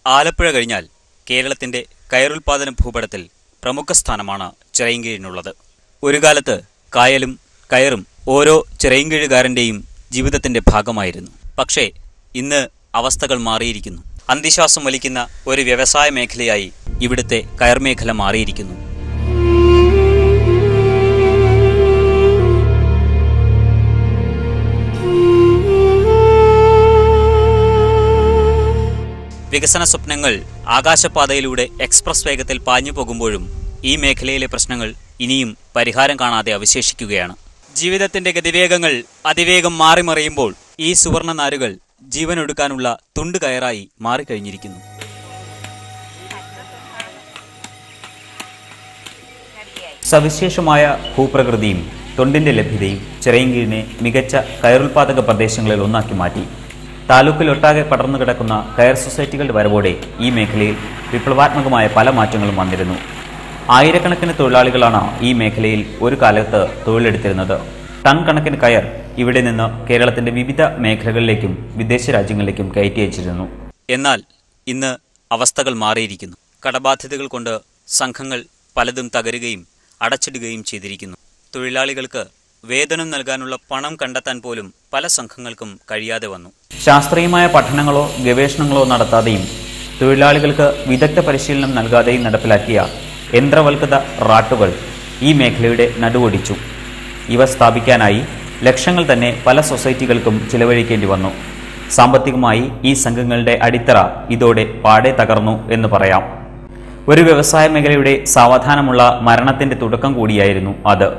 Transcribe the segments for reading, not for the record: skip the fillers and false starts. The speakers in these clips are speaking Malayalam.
ആലപ്പുഴ കഴിഞ്ഞാൽ കേരളത്തിന്റെ കയറുൽപാദന ഭൂപടത്തിൽ പ്രമുഖ സ്ഥാനമാണ് ചിറയിൻകീഴിനുള്ളത്. ഒരു കാലത്ത് കായലും കയറും ഓരോ ചിറയിൻകീഴുകാരന്റെയും ജീവിതത്തിന്റെ ഭാഗമായിരുന്നു. പക്ഷേ ഇന്ന് അവസ്ഥകൾ മാറിയിരിക്കുന്നു. അന്തിശ്വാസം വലിക്കുന്ന ഒരു വ്യവസായ മേഖലയായി ഇവിടുത്തെ കയർ മേഖല മാറിയിരിക്കുന്നു. വികസന സ്വപ്നങ്ങൾ ആകാശപാതയിലൂടെ എക്സ്പ്രസ് വേഗത്തിൽ പാഞ്ഞു പോകുമ്പോഴും ഈ മേഖലയിലെ പ്രശ്നങ്ങൾ ഇനിയും പരിഹാരം കാണാതെ അവശേഷിക്കുകയാണ്. ജീവിതത്തിന്റെ ഗതിവേഗങ്ങൾ അതിവേഗം മാറിമറിയുമ്പോൾ ഈ സുവർണ നാരുകൾ ജീവനൊടുക്കാനുള്ള തുണ്ടുകയറായി മാറിക്കഴിഞ്ഞിരിക്കുന്നു. സവിശേഷമായ ഭൂപ്രകൃതിയും തൊണ്ടിന്റെ ലഭ്യതയും ചിറയിൻകീഴിനെ മികച്ച കയറുൽപാദക പ്രദേശങ്ങളിൽ ഒന്നാക്കി മാറ്റി. താലൂക്കിലൊട്ടാകെ പടർന്നു കിടക്കുന്ന കയർ സൊസൈറ്റികളുടെ വരവോടെ ഈ മേഖലയിൽ വിപ്ലവാത്മകമായ പല മാറ്റങ്ങളും വന്നിരുന്നു. ആയിരക്കണക്കിന് തൊഴിലാളികളാണ് ഈ മേഖലയിൽ ഒരു കാലത്ത് തൊഴിലെടുത്തിരുന്നത്. ടൺ കണക്കിന് കയർ ഇവിടെ നിന്ന് കേരളത്തിന്റെ വിവിധ മേഖലകളിലേക്കും വിദേശ രാജ്യങ്ങളിലേക്കും കയറ്റി അയച്ചിരുന്നു. എന്നാൽ ഇന്ന് അവസ്ഥകൾ മാറിയിരിക്കുന്നു. കടബാധ്യതകൾ കൊണ്ട് സംഘങ്ങൾ പലതും തകരുകയും അടച്ചിടുകയും ചെയ്തിരിക്കുന്നു. തൊഴിലാളികൾക്ക് വേതനം നൽകാനുള്ള പണം കണ്ടെത്താൻ പോലും പല സംഘങ്ങൾക്കും കഴിയാതെ വന്നു. ശാസ്ത്രീയമായ പഠനങ്ങളോ ഗവേഷണങ്ങളോ നടത്താതെയും തൊഴിലാളികൾക്ക് വിദഗ്ധ പരിശീലനം നൽകാതെയും നടപ്പിലാക്കിയ യന്ത്രവൽകൃത റാട്ടുകൾ ഈ മേഖലയുടെ നടുവൊടിച്ചു. ഇവ സ്ഥാപിക്കാനായി ലക്ഷങ്ങൾ തന്നെ പല സൊസൈറ്റികൾക്കും ചിലവഴിക്കേണ്ടി വന്നു. സാമ്പത്തികമായി ഈ സംഘങ്ങളുടെ അടിത്തറ ഇതോടെ പാടെ തകർന്നു എന്ന് പറയാം. ഒരു വ്യവസായ മേഖലയുടെ സാവധാനമുള്ള മരണത്തിന്റെ തുടക്കം കൂടിയായിരുന്നു അത്.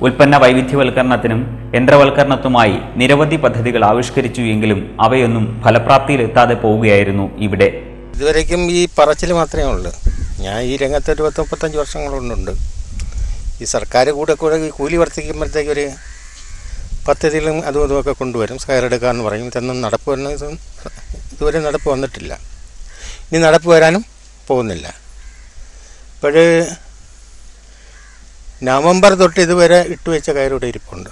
ഉൽപ്പന്ന വൈവിധ്യവൽക്കരണത്തിനും യന്ത്രവൽക്കരണത്തിനുമായി നിരവധി പദ്ധതികൾ ആവിഷ്കരിച്ചു എങ്കിലും അവയൊന്നും ഫലപ്രാപ്തിയിലെത്താതെ പോവുകയായിരുന്നു ഇവിടെ. ഇതുവരേക്കും ഈ പറച്ചിൽ മാത്രമേ ഉള്ളൂ. ഞാൻ ഈ രംഗത്ത് 20-35 വർഷങ്ങളുണ്ട്. ഈ സർക്കാർ കൂടെ കൂലി വർദ്ധിക്കുമ്പോഴത്തേക്കൊരു പദ്ധതികളും അതും ഇതുമൊക്കെ കൊണ്ടുവരും. കയറെടുക്കാമെന്ന് പറയും. ഇതൊന്നും നടപ്പ് വരുന്നത് ഇതുവരെ നടപ്പ് വന്നിട്ടില്ല. ഇനി നടപ്പ് വരാനും പോകുന്നില്ല. ഇപ്പോൾ നവംബർ തൊട്ട് ഇതുവരെ ഇട്ടുവെച്ച കയറിവിടെ ഇരിപ്പുണ്ട്.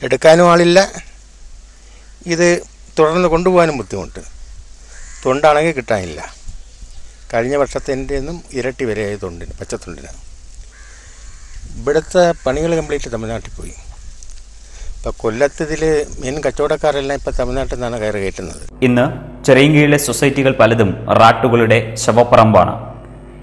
എടുക്കാനും ആളില്ല. ഇത് തുടർന്ന് കൊണ്ടുപോകാനും ബുദ്ധിമുട്ട്. തൊണ്ടാണെങ്കിൽ കിട്ടാനില്ല. കഴിഞ്ഞ വർഷത്തിൻ്റെ ഒന്നും ഇരട്ടി വരെയായി തൊണ്ടിന്, പച്ചത്തൊണ്ടിന്. ഇവിടുത്തെ പണികൾ കംപ്ലീറ്റ് തമിഴ്നാട്ടിൽ പോയി. ഇപ്പം കൊല്ലത്തിൽ മെയിൻ കച്ചവടക്കാരെല്ലാം ഇപ്പം തമിഴ്നാട്ടിൽ നിന്നാണ് കയറി കയറ്റുന്നത്. ഇന്ന് ചിറയിൻകീഴിലെ സൊസൈറ്റികൾ പലതും റാട്ടുകളുടെ ശവപ്പറമ്പാണ്.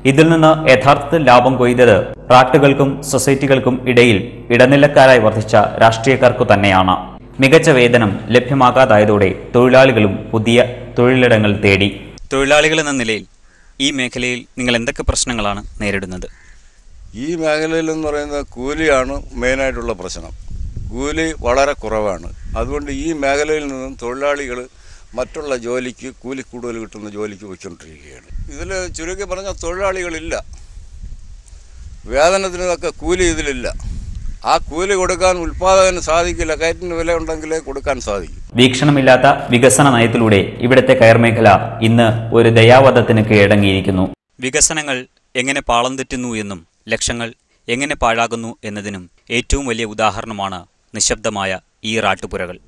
ഇതിൽ നിന്ന് യഥാർത്ഥത്തിൽ ലാഭം കൊയ്തത് റാട്ടുകൾക്കും സൊസൈറ്റികൾക്കും ഇടയിൽ ഇടനിലക്കാരായി വർദ്ധിച്ച രാഷ്ട്രീയക്കാർക്കു തന്നെയാണ്. മികച്ച വേതനം ലഭ്യമാകാതായതോടെ തൊഴിലാളികളും പുതിയ തൊഴിലിടങ്ങൾ തേടി. തൊഴിലാളികൾ എന്ന നിലയിൽ ഈ മേഖലയിൽ നിങ്ങൾ എന്തൊക്കെ പ്രശ്നങ്ങളാണ് നേരിടുന്നത്? ഈ മേഖലയിൽ എന്ന് പറയുന്നത് കൂലിയാണ് മെയിനായിട്ടുള്ള പ്രശ്നം. കൂലി വളരെ കുറവാണ്. അതുകൊണ്ട് ഈ മേഖലയിൽ നിന്നും തൊഴിലാളികൾ മറ്റുള്ള ജോലിക്ക്, കൂലി കൂടുതൽ കിട്ടുന്ന ജോലിക്ക് പോയിക്കൊണ്ടിരിക്കുകയാണ്. ഇതിൽ ചുരുക്കി പറഞ്ഞാൽ തൊഴിലാളികളില്ല. വേതനത്തിനൊക്കെ കൂലി ഇതിലില്ല. ആ കൂലി കൊടുക്കാൻ ഉൽപ്പാദകന് സാധിക്കില്ല. കയറ്റിന് വില ഉണ്ടെങ്കിലേ കൊടുക്കാൻ സാധിക്കും. വീക്ഷണമില്ലാത്ത വികസന നയത്തിലൂടെ ഇവിടുത്തെ കയർ മേഖല ഇന്ന് ഒരു ദയാവധത്തിന് കീഴടങ്ങിയിരിക്കുന്നു. വികസനങ്ങൾ എങ്ങനെ പാളം തെറ്റുന്നു എന്നും ലക്ഷങ്ങൾ എങ്ങനെ പാഴാകുന്നു എന്നതിനും ഏറ്റവും വലിയ ഉദാഹരണമാണ് നിശബ്ദമായ ഈ റാട്ടുപുരകൾ.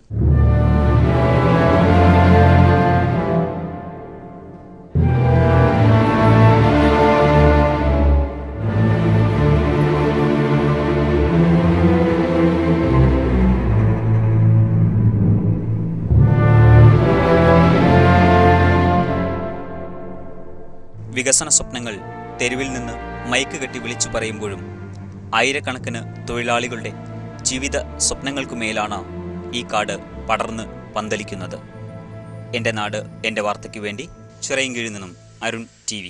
വികസന സ്വപ്നങ്ങൾ തെരുവിൽ നിന്ന് മൈക്ക് കെട്ടി വിളിച്ചു പറയുമ്പോഴും ആയിരക്കണക്കിന് തൊഴിലാളികളുടെ ജീവിത സ്വപ്നങ്ങൾക്കുമേലാണ് ഈ കാട് പടർന്ന് പന്തലിക്കുന്നത്. എൻ്റെ നാട് എൻ്റെ വാർത്തയ്ക്ക് വേണ്ടി ചിറയിൻകീഴിൽ നിന്നും അരുൺ TV.